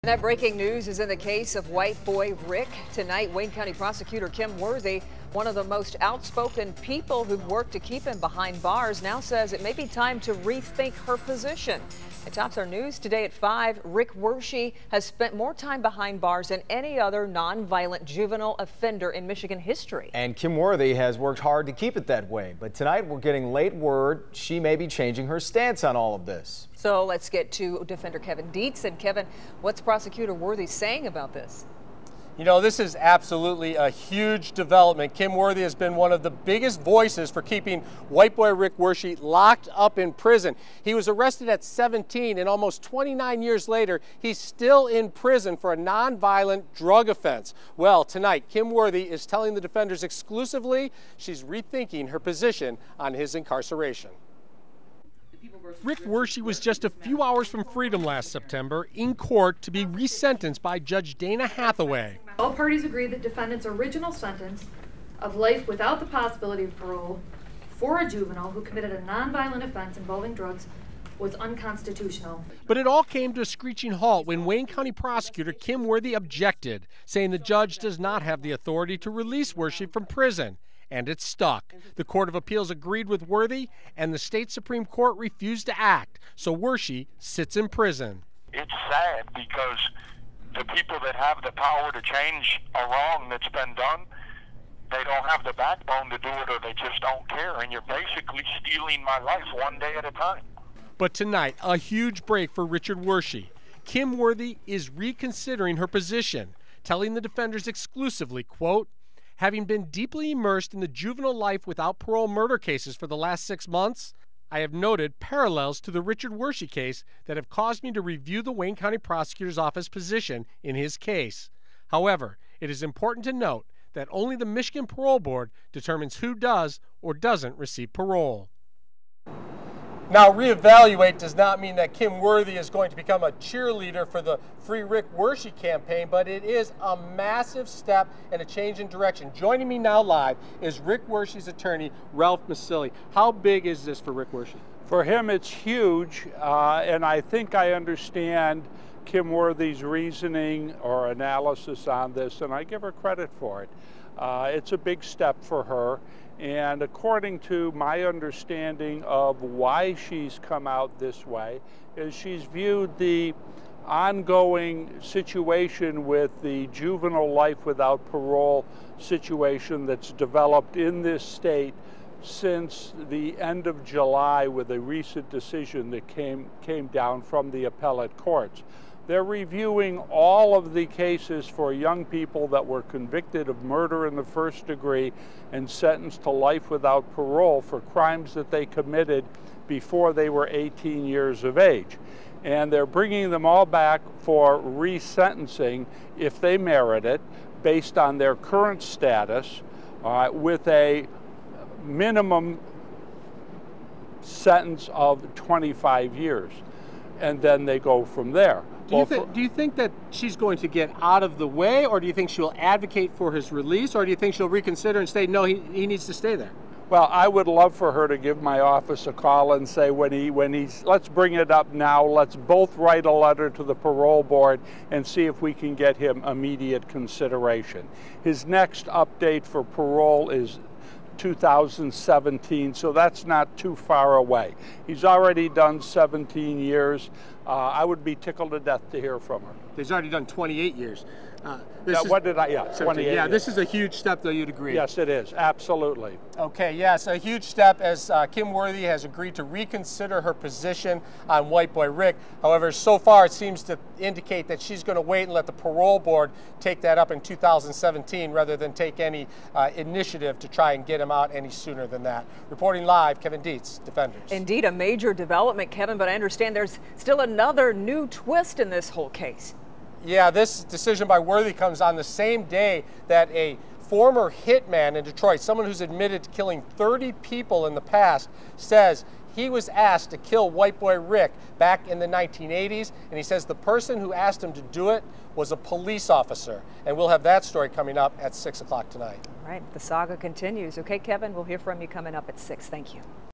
That breaking news is in the case of white boy Rick. Tonight, Wayne County Prosecutor Kym Worthy, one of the most outspoken people who've worked to keep him behind bars, now says it may be time to rethink her position. It tops our news today at 5. Rick Worthy has spent more time behind bars than any other nonviolent juvenile offender in Michigan history. And Kym Worthy has worked hard to keep it that way. But tonight we're getting late word she may be changing her stance on all of this. So let's get to defender Kevin Dietz. And Kevin, what's Prosecutor Worthy saying about this? You know, this is absolutely a huge development. Kym Worthy has been one of the biggest voices for keeping white boy Rick Worthy locked up in prison. He was arrested at 17, and almost 29 years later, he's still in prison for a nonviolent drug offense. Well, tonight, Kym Worthy is telling the defenders exclusively she's rethinking her position on his incarceration. Rick Worthy was just a few hours from freedom last September in court to be resentenced by Judge Dana Hathaway. All parties agreed that defendant's original sentence of life without the possibility of parole for a juvenile who committed a nonviolent offense involving drugs was unconstitutional. But it all came to a screeching halt when Wayne County Prosecutor Kym Worthy objected, saying the judge does not have the authority to release Worthy from prison. And it stuck. The Court of Appeals agreed with Worthy, and the state Supreme Court refused to act. So Worthy sits in prison. It's sad because the people that have the power to change a wrong that's been done, they don't have the backbone to do it, or they just don't care. And you're basically stealing my life one day at a time. But tonight, a huge break for Richard Worthy. Kym Worthy is reconsidering her position, telling the defenders exclusively, quote, "Having been deeply immersed in the juvenile life without parole murder cases for the last 6 months, I have noted parallels to the Richard Worthy case that have caused me to review the Wayne County Prosecutor's Office position in his case. However, it is important to note that only the Michigan Parole Board determines who does or doesn't receive parole." Now, reevaluate does not mean that Kym Worthy is going to become a cheerleader for the Free Rick Worthy campaign, but it is a massive step and a change in direction. Joining me now live is Rick Worthy's attorney, Ralph Mesilla. How big is this for Rick Worthy? For him, it's huge, and I think I understand Kym Worthy's reasoning or analysis on this, and I give her credit for it. It's a big step for her. And according to my understanding of why she's come out this way, is she's viewed the ongoing situation with the juvenile life without parole situation that's developed in this state since the end of July with a recent decision that came down from the appellate courts. They're reviewing all of the cases for young people that were convicted of murder in the first degree and sentenced to life without parole for crimes that they committed before they were 18 years of age. And they're bringing them all back for resentencing if they merit it based on their current status with a minimum sentence of 25 years. And then they go from there. Do you think that she's going to get out of the way, or do you think she'll advocate for his release, or do you think she'll reconsider and say, no, he needs to stay there? Well, I would love for her to give my office a call and say, let's bring it up now, let's both write a letter to the parole board and see if we can get him immediate consideration. His next update for parole is 2017, so that's not too far away. He's already done 17 years. I would be tickled to death to hear from her. He's already done 28 years. Yeah, 28 yeah, years. This is a huge step, though, you'd agree. Yes, it is, absolutely. Okay, yes, a huge step as Kym Worthy has agreed to reconsider her position on white boy Rick. However, so far it seems to indicate that she's going to wait and let the parole board take that up in 2017 rather than take any initiative to try and get him out any sooner than that. Reporting live, Kevin Dietz, Defenders. Indeed, a major development, Kevin, but I understand there's still another new twist in this whole case. Yeah, this decision by Worthy comes on the same day that a former hitman in Detroit, someone who's admitted to killing 30 people in the past, says he was asked to kill white boy Rick back in the 1980s, and he says the person who asked him to do it was a police officer. And we'll have that story coming up at 6 o'clock tonight. All right, the saga continues. Okay, Kevin, we'll hear from you coming up at 6. Thank you.